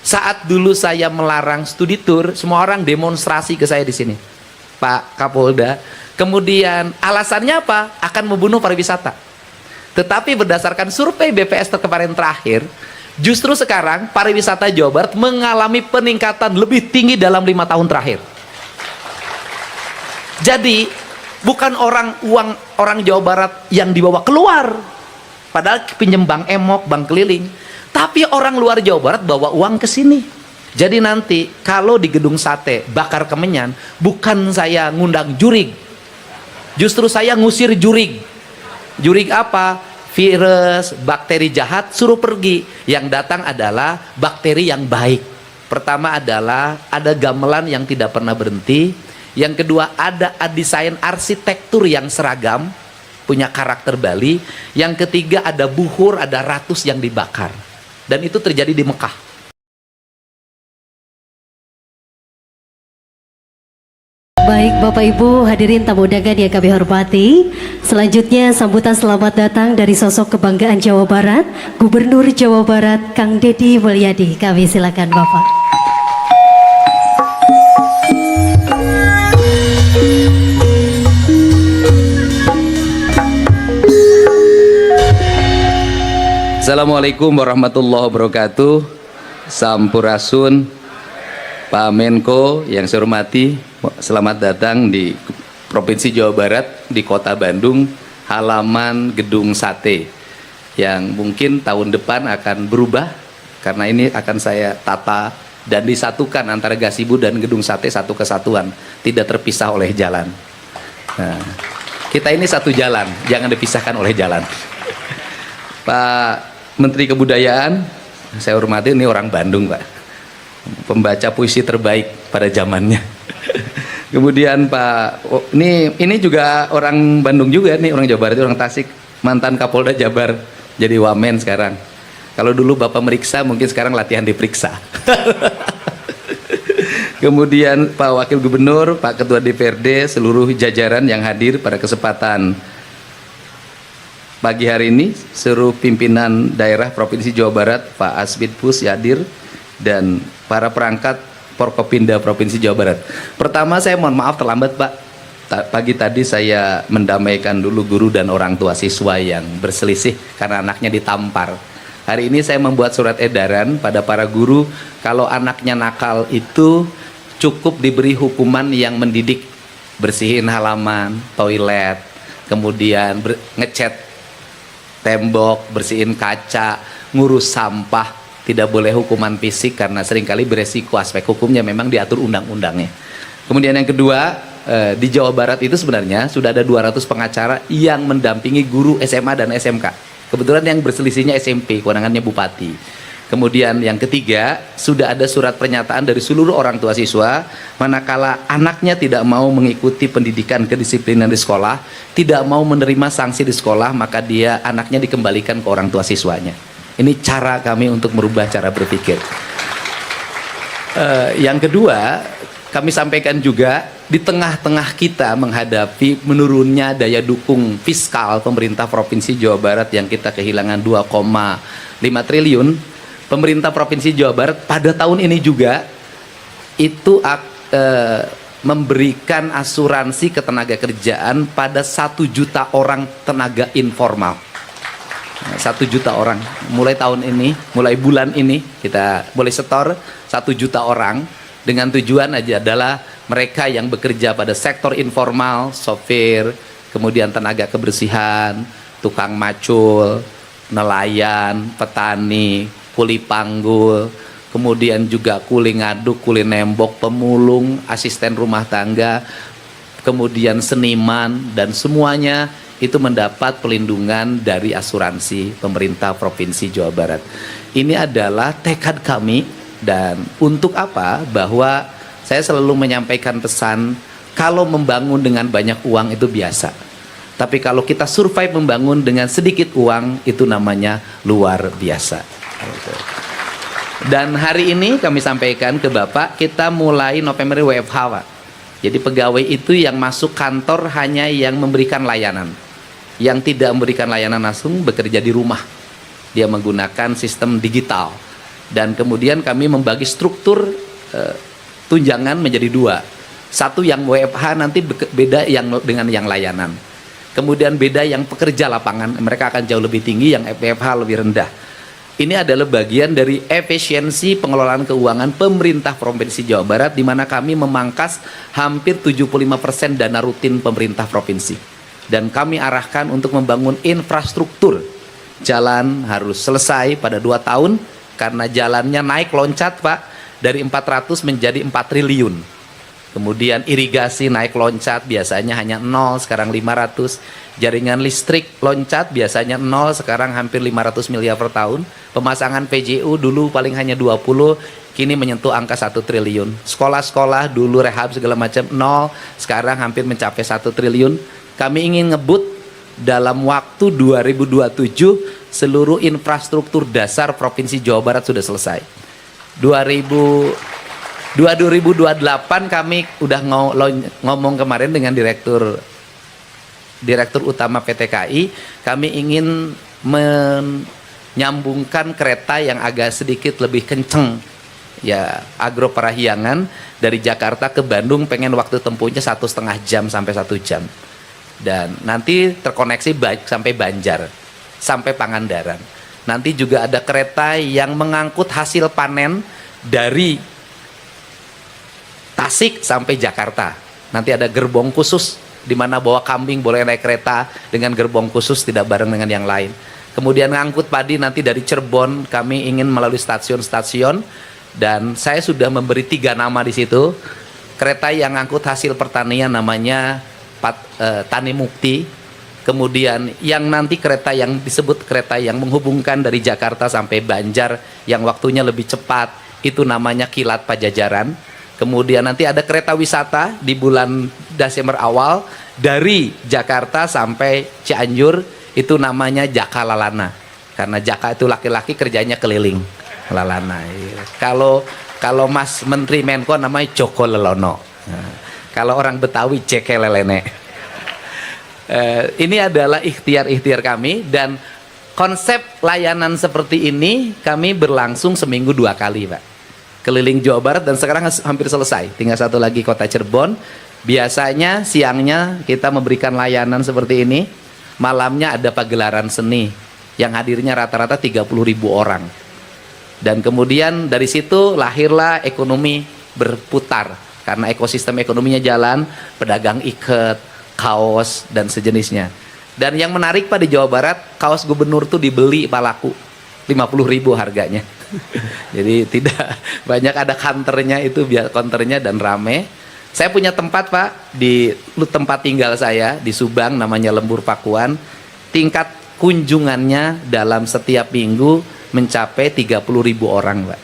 Saat dulu saya melarang studi tour, semua orang demonstrasi ke saya di sini, Pak Kapolda. Kemudian alasannya apa? Akan membunuh pariwisata. Tetapi berdasarkan survei BPS kemarin terakhir, justru sekarang pariwisata Jawa Barat mengalami peningkatan lebih tinggi dalam 5 tahun terakhir. Jadi bukan uang orang Jawa Barat yang dibawa keluar, padahal pinjem bank emok, bank keliling, tapi orang luar Jawa Barat bawa uang ke sini. Jadi nanti kalau di gedung sate bakar kemenyan, bukan saya ngundang jurig, justru saya ngusir jurig. Jurig apa? Virus, bakteri jahat suruh pergi. Yang datang adalah bakteri yang baik. Pertama adalah ada gamelan yang tidak pernah berhenti. Yang kedua ada desain arsitektur yang seragam, punya karakter Bali. Yang ketiga ada buhur, ada ratus yang dibakar. Dan itu terjadi di Mekah. Baik Bapak Ibu hadirin tamu undangan yang kami hormati, selanjutnya sambutan selamat datang dari sosok kebanggaan Jawa Barat, Gubernur Jawa Barat Kang Deddy Mulyadi. Kami silakan Bapak. Assalamualaikum warahmatullahi wabarakatuh. Sampurasun, Pak Menko yang saya hormati, selamat datang di Provinsi Jawa Barat, di Kota Bandung, halaman Gedung Sate yang mungkin tahun depan akan berubah karena ini akan saya tata dan disatukan antara Gasibu dan Gedung Sate, satu kesatuan, tidak terpisah oleh jalan. Nah, kita ini satu jalan, jangan dipisahkan oleh jalan. Pak Menteri Kebudayaan, saya hormati, ini orang Bandung Pak, pembaca puisi terbaik pada zamannya. Kemudian Pak, ini juga orang Bandung juga nih, orang Jawa Barat, orang Tasik, mantan Kapolda Jabar, jadi wamen sekarang. Kalau dulu Bapak meriksa, mungkin sekarang latihan diperiksa. Kemudian Pak Wakil Gubernur, Pak Ketua DPRD, seluruh jajaran yang hadir pada kesempatan pagi hari ini, seluruh pimpinan daerah Provinsi Jawa Barat, Pak Asbid Pus hadir, dan para perangkat Forkopimda Provinsi Jawa Barat. Pertama saya mohon maaf terlambat Pak. Pagi tadi saya mendamaikan dulu guru dan orang tua siswa yang berselisih karena anaknya ditampar. Hari ini saya membuat surat edaran pada para guru, kalau anaknya nakal itu cukup diberi hukuman yang mendidik, bersihin halaman, toilet, kemudian ngecat tembok, bersihin kaca, ngurus sampah. Tidak boleh hukuman fisik karena seringkali beresiko, aspek hukumnya memang diatur undang-undangnya. Kemudian yang kedua, di Jawa Barat itu sebenarnya sudah ada 200 pengacara yang mendampingi guru SMA dan SMK. Kebetulan yang berselisihnya SMP, kewenangannya Bupati. Kemudian yang ketiga, sudah ada surat pernyataan dari seluruh orang tua siswa, manakala anaknya tidak mau mengikuti pendidikan kedisiplinan di sekolah, tidak mau menerima sanksi di sekolah, maka anaknya dikembalikan ke orang tua siswanya. Ini cara kami untuk merubah cara berpikir. Yang kedua, kami sampaikan juga di tengah-tengah kita menghadapi menurunnya daya dukung fiskal pemerintah Provinsi Jawa Barat yang kita kehilangan 2,5 triliun, pemerintah Provinsi Jawa Barat pada tahun ini juga itu memberikan asuransi ketenaga kerjaan pada 1 juta orang tenaga informal. 1 juta orang mulai tahun ini, mulai bulan ini kita boleh setor 1 juta orang, dengan tujuan aja adalah mereka yang bekerja pada sektor informal, sopir, kemudian tenaga kebersihan, tukang macul, nelayan, petani, kuli panggul, kemudian juga kuli ngaduk, kuli nembok, pemulung, asisten rumah tangga, kemudian seniman, dan semuanya itu mendapat pelindungan dari asuransi pemerintah Provinsi Jawa Barat. Ini adalah tekad kami, dan untuk apa? Bahwa saya selalu menyampaikan pesan, kalau membangun dengan banyak uang itu biasa. Tapi kalau kita survive membangun dengan sedikit uang, itu namanya luar biasa. Dan hari ini kami sampaikan ke Bapak, kita mulai November WFH Pak. Jadi pegawai itu yang masuk kantor hanya yang memberikan layanan. Yang tidak memberikan layanan langsung bekerja di rumah. Dia menggunakan sistem digital. Dan kemudian kami membagi struktur tunjangan menjadi dua. Satu yang WFH nanti beda yang dengan yang layanan. Kemudian beda yang pekerja lapangan, mereka akan jauh lebih tinggi, yang WFH lebih rendah. Ini adalah bagian dari efisiensi pengelolaan keuangan pemerintah Provinsi Jawa Barat, di mana kami memangkas hampir 75% dana rutin pemerintah provinsi. Dan kami arahkan untuk membangun infrastruktur. Jalan harus selesai pada 2 tahun, karena jalannya naik loncat Pak, dari 400 menjadi 4 triliun. Kemudian irigasi naik loncat, biasanya hanya 0, sekarang 500. Jaringan listrik loncat, biasanya 0, sekarang hampir 500 miliar per tahun. Pemasangan PJU dulu paling hanya 20, kini menyentuh angka 1 triliun. Sekolah-sekolah dulu rehab segala macam 0, sekarang hampir mencapai 1 triliun. Kami ingin ngebut dalam waktu 2027 seluruh infrastruktur dasar Provinsi Jawa Barat sudah selesai. 2028 kami udah ngomong kemarin dengan Direktur Utama PT KAI, kami ingin menyambungkan kereta yang agak sedikit lebih kenceng, ya, Agro Parahyangan dari Jakarta ke Bandung, pengen waktu tempuhnya 1,5 jam sampai 1 jam. Dan nanti terkoneksi sampai Banjar, sampai Pangandaran. Nanti juga ada kereta yang mengangkut hasil panen dari Tasik sampai Jakarta. Nanti ada gerbong khusus di mana bawa kambing boleh naik kereta dengan gerbong khusus, tidak bareng dengan yang lain. Kemudian ngangkut padi nanti dari Cirebon, kami ingin melalui stasiun-stasiun, dan saya sudah memberi 3 nama di situ. Kereta yang ngangkut hasil pertanian namanya Tani Mukti. Kemudian yang nanti kereta yang disebut kereta yang menghubungkan dari Jakarta sampai Banjar yang waktunya lebih cepat, itu namanya Kilat Pajajaran. Kemudian nanti ada kereta wisata di bulan Desember awal dari Jakarta sampai Cianjur, itu namanya Jaka Lalana. Karena Jaka itu laki-laki kerjanya keliling. Lalana. Kalau Mas Menteri Menko namanya Joko Lelono. Nah, kalau orang Betawi Jeke Lelene. Ini adalah ikhtiar-ikhtiar kami, dan konsep layanan seperti ini kami berlangsung seminggu 2 kali Pak. Keliling Jawa Barat, dan sekarang hampir selesai, tinggal satu lagi kota Cirebon. Biasanya siangnya kita memberikan layanan seperti ini, malamnya ada pagelaran seni yang hadirnya rata-rata 30.000 orang. Dan kemudian dari situ lahirlah ekonomi berputar, karena ekosistem ekonominya jalan, pedagang iket, kaos dan sejenisnya. Dan yang menarik Pak, di Jawa Barat kaos gubernur tuh dibeli Pak laku 50.000 harganya. Jadi tidak banyak, ada kantornya itu, biar konternya dan rame. Saya punya tempat Pak, di tempat tinggal saya di Subang, namanya Lembur Pakuan. Tingkat kunjungannya dalam setiap minggu mencapai 30.000 orang Pak.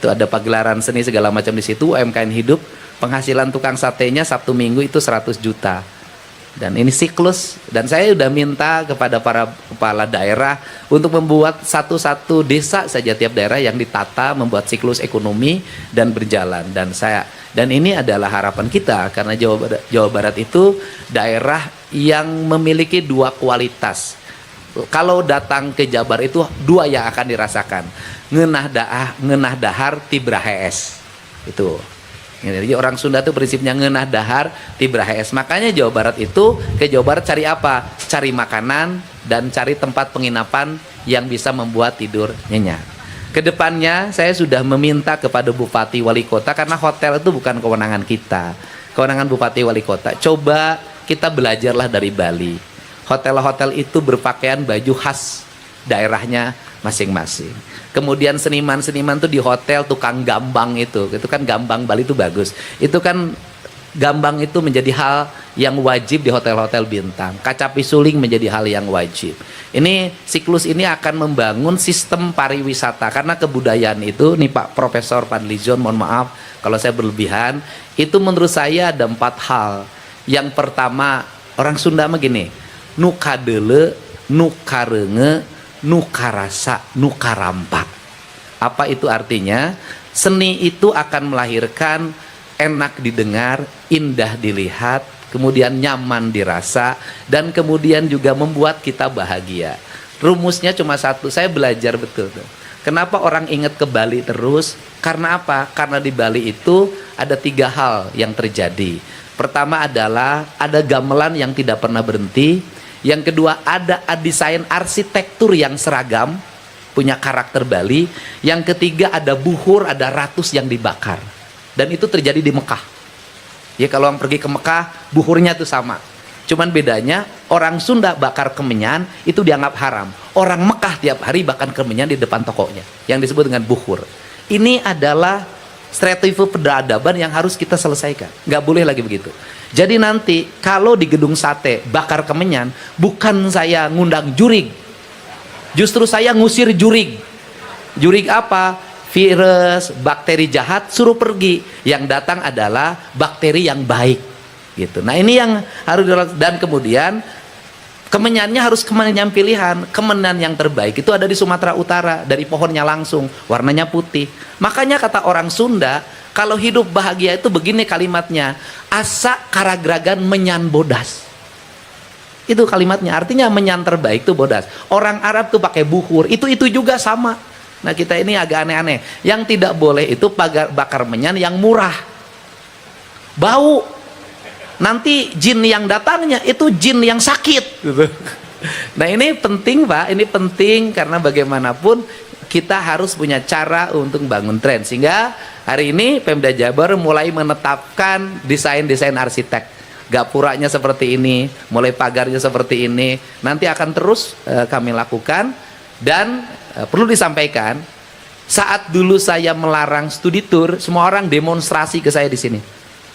Itu ada pagelaran seni segala macam di situ, UMKM hidup. Penghasilan tukang satenya Sabtu Minggu itu 100 juta. Dan ini siklus, dan saya sudah minta kepada para kepala daerah untuk membuat satu-satu desa saja tiap daerah yang ditata, membuat siklus ekonomi dan berjalan. Dan ini adalah harapan kita, karena Jawa Barat itu daerah yang memiliki 2 kualitas. Kalau datang ke Jabar itu 2 yang akan dirasakan, ngeunah dahar tibrah hees. Itu. Jadi orang Sunda itu prinsipnya ngeunah dahar tibrah hees. Makanya Jawa Barat itu, ke Jawa Barat cari apa? Cari makanan dan cari tempat penginapan yang bisa membuat tidur nyenyak. Kedepannya saya sudah meminta kepada Bupati Wali Kota, karena hotel itu bukan kewenangan kita, kewenangan Bupati Wali Kota. Coba kita belajarlah dari Bali. Hotel-hotel itu berpakaian baju khas daerahnya masing-masing. Kemudian seniman-seniman tuh di hotel, tukang gambang itu kan gambang Bali itu bagus. Itu kan gambang itu menjadi hal yang wajib di hotel-hotel bintang. Kaca pisuling menjadi hal yang wajib. Ini siklus ini akan membangun sistem pariwisata, karena kebudayaan itu nih Pak Profesor Fadlizon, mohon maaf kalau saya berlebihan, itu menurut saya ada 4 hal. Yang pertama, orang Sunda mah gini, nukadeule, nukarenge, nukarasa, nukarampak. Apa itu artinya? Seni itu akan melahirkan enak didengar, indah dilihat, kemudian nyaman dirasa, dan kemudian juga membuat kita bahagia. Rumusnya cuma satu, saya belajar betul tuh. Kenapa orang ingat ke Bali terus? Karena apa? Karena di Bali itu ada 3 hal yang terjadi. Pertama adalah ada gamelan yang tidak pernah berhenti. Yang kedua ada desain arsitektur yang seragam, punya karakter Bali. Yang ketiga ada buhur, ada ratus yang dibakar. Dan itu terjadi di Mekah. Ya kalau orang pergi ke Mekah, buhurnya itu sama. Cuman bedanya orang Sunda bakar kemenyan itu dianggap haram. Orang Mekah tiap hari bakar kemenyan di depan tokonya, yang disebut dengan buhur. Ini adalah strategi peradaban yang harus kita selesaikan. Nggak boleh lagi begitu. Jadi nanti kalau di gedung sate bakar kemenyan, bukan saya ngundang jurig, justru saya ngusir jurig. Jurig apa? Virus, bakteri jahat suruh pergi. Yang datang adalah bakteri yang baik. Gitu. Nah ini yang harus dilakukan. Dan kemudian kemenyannya harus kemenyan pilihan. Kemenyan yang terbaik itu ada di Sumatera Utara, dari pohonnya langsung, warnanya putih. Makanya kata orang Sunda, kalau hidup bahagia itu begini kalimatnya, asa karagragan menyan bodas. Itu kalimatnya, artinya menyan terbaik itu bodas. Orang Arab tuh pakai buhur, itu juga sama. Nah kita ini agak aneh-aneh. Yang tidak boleh itu bakar menyan yang murah, bau. Nanti jin yang datangnya itu jin yang sakit gitu. Nah ini penting Pak, ini penting karena bagaimanapun kita harus punya cara untuk bangun tren. Sehingga hari ini Pemda Jabar mulai menetapkan desain-desain arsitek. Gapuranya seperti ini, mulai pagarnya seperti ini. Nanti akan terus kami lakukan. Dan perlu disampaikan, saat dulu saya melarang studi tour, semua orang demonstrasi ke saya di sini,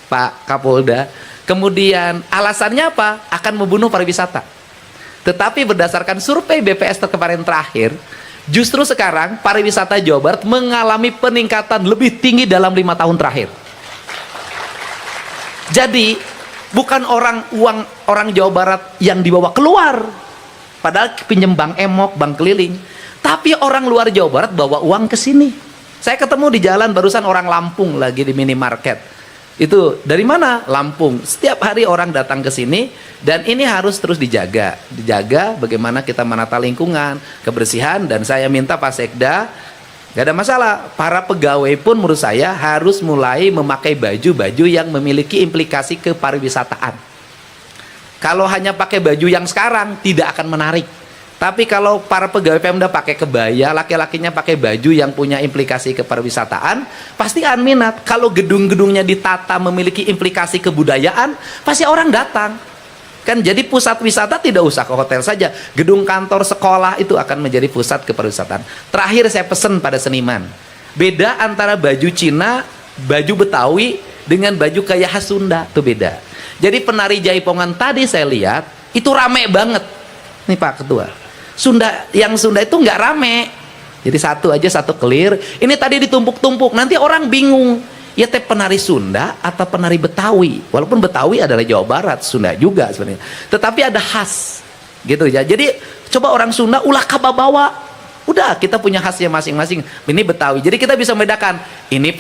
Pak Kapolda. Kemudian alasannya apa? Akan membunuh pariwisata. Tetapi berdasarkan survei BPS kemarin terakhir, justru sekarang pariwisata Jawa Barat mengalami peningkatan lebih tinggi dalam 5 tahun terakhir. Jadi bukan orang Jawa Barat yang dibawa keluar, padahal pinjem bank emok, bank keliling, tapi orang luar Jawa Barat bawa uang ke sini. Saya ketemu di jalan barusan orang Lampung lagi di minimarket. Itu dari mana? Lampung. Setiap hari orang datang ke sini dan ini harus terus dijaga. Dijaga bagaimana kita menata lingkungan, kebersihan, dan saya minta Pak Sekda, gak ada masalah. Para pegawai pun menurut saya harus mulai memakai baju-baju yang memiliki implikasi ke pariwisataan. Kalau hanya pakai baju yang sekarang tidak akan menarik. Tapi kalau para pegawai Pemda pakai kebaya, laki-lakinya pakai baju yang punya implikasi ke pariwisataan, pasti akan minat. Kalau gedung-gedungnya ditata memiliki implikasi kebudayaan, pasti orang datang. Kan jadi pusat wisata tidak usah ke hotel saja. Gedung kantor, sekolah itu akan menjadi pusat kepariwisataan. Terakhir saya pesan pada seniman, beda antara baju Cina, baju Betawi dengan baju kayak khas Sunda, itu beda. Jadi penari Jaipongan tadi saya lihat itu rame banget. Nih Pak Ketua, yang Sunda itu nggak rame. Jadi satu aja, satu clear. Ini tadi ditumpuk-tumpuk, nanti orang bingung. Ya teh penari Sunda atau penari Betawi? Walaupun Betawi adalah Jawa Barat, Sunda juga sebenarnya. Tetapi ada khas, gitu ya. Jadi coba orang Sunda ulah kababawa. Udah kita punya khasnya masing-masing. Ini Betawi. Jadi kita bisa membedakan. Ini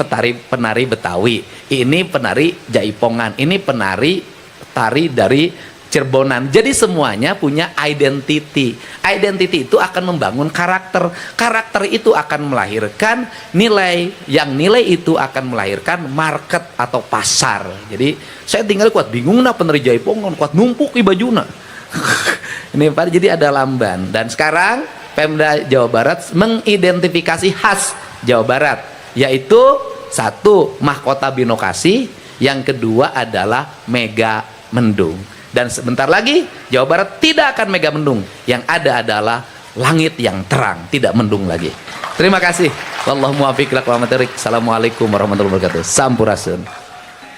penari Betawi. Ini penari Jaipongan. Ini tari dari Cirebonan. Jadi semuanya punya identity. Identity itu akan membangun karakter. Karakter itu akan melahirkan nilai. Yang nilai itu akan melahirkan market atau pasar. Jadi saya tinggal kuat bingung nah penari Jaipongan kuat numpuk i bajuna. Ini Pak, jadi ada lamban. Dan sekarang Pemda Jawa Barat mengidentifikasi khas Jawa Barat, yaitu satu mahkota binokasi, yang kedua adalah mega mendung. Dan sebentar lagi Jawa Barat tidak akan mega mendung, yang ada adalah langit yang terang, tidak mendung lagi. Terima kasih. Wallahu muwaffiq ila aqwamit thoriq. Assalamualaikum warahmatullahi wabarakatuh. Sampurasun.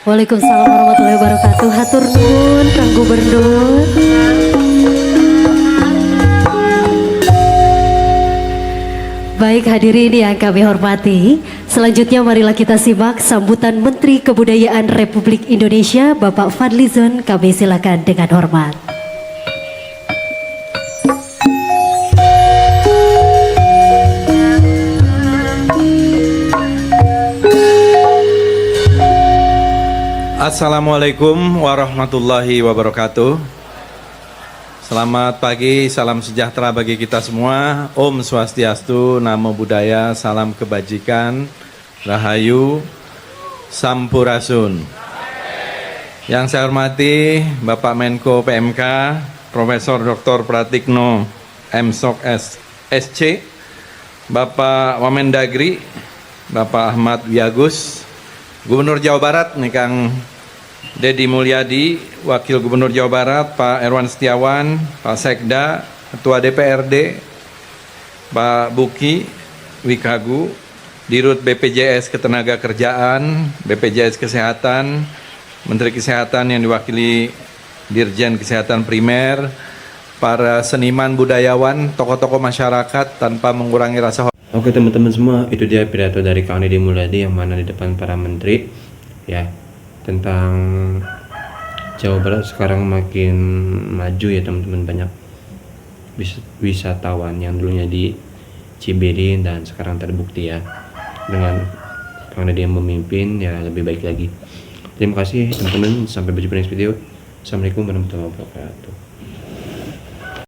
Waalaikumsalam warahmatullahi wabarakatuh. Hatur nuhun Kang Gubernur. Baik hadirin yang kami hormati, selanjutnya marilah kita simak sambutan Menteri Kebudayaan Republik Indonesia Bapak Fadlizon. Kami silakan dengan hormat. Assalamualaikum warahmatullahi wabarakatuh. Selamat pagi, salam sejahtera bagi kita semua. Om Swastiastu, Namo Buddhaya, salam kebajikan, Rahayu, Sampurasun. Yang saya hormati Bapak Menko PMK, Profesor Dr. Pratikno MSok SC, Bapak Wamendagri, Bapak Ahmad Wiyagus, Gubernur Jawa Barat nih Kang Dedi Mulyadi, Wakil Gubernur Jawa Barat, Pak Erwan Setiawan, Pak Sekda, Ketua DPRD, Pak Buki, Wikagu, Dirut BPJS Ketenagakerjaan, BPJS Kesehatan, Menteri Kesehatan yang diwakili Dirjen Kesehatan Primer, para seniman budayawan, tokoh-tokoh masyarakat tanpa mengurangi rasa hormat. Oke teman-teman semua, itu dia pidato dari Kang Deddy Mulyadi yang mana di depan para menteri ya, tentang Jawa Barat sekarang makin maju ya teman-teman. Banyak wisatawan yang dulunya di Cibirin dan sekarang terbukti ya dengan Kang Deddy yang memimpin ya lebih baik lagi. Terima kasih teman-teman, sampai berjumpa di next video. Assalamualaikum warahmatullahi wabarakatuh.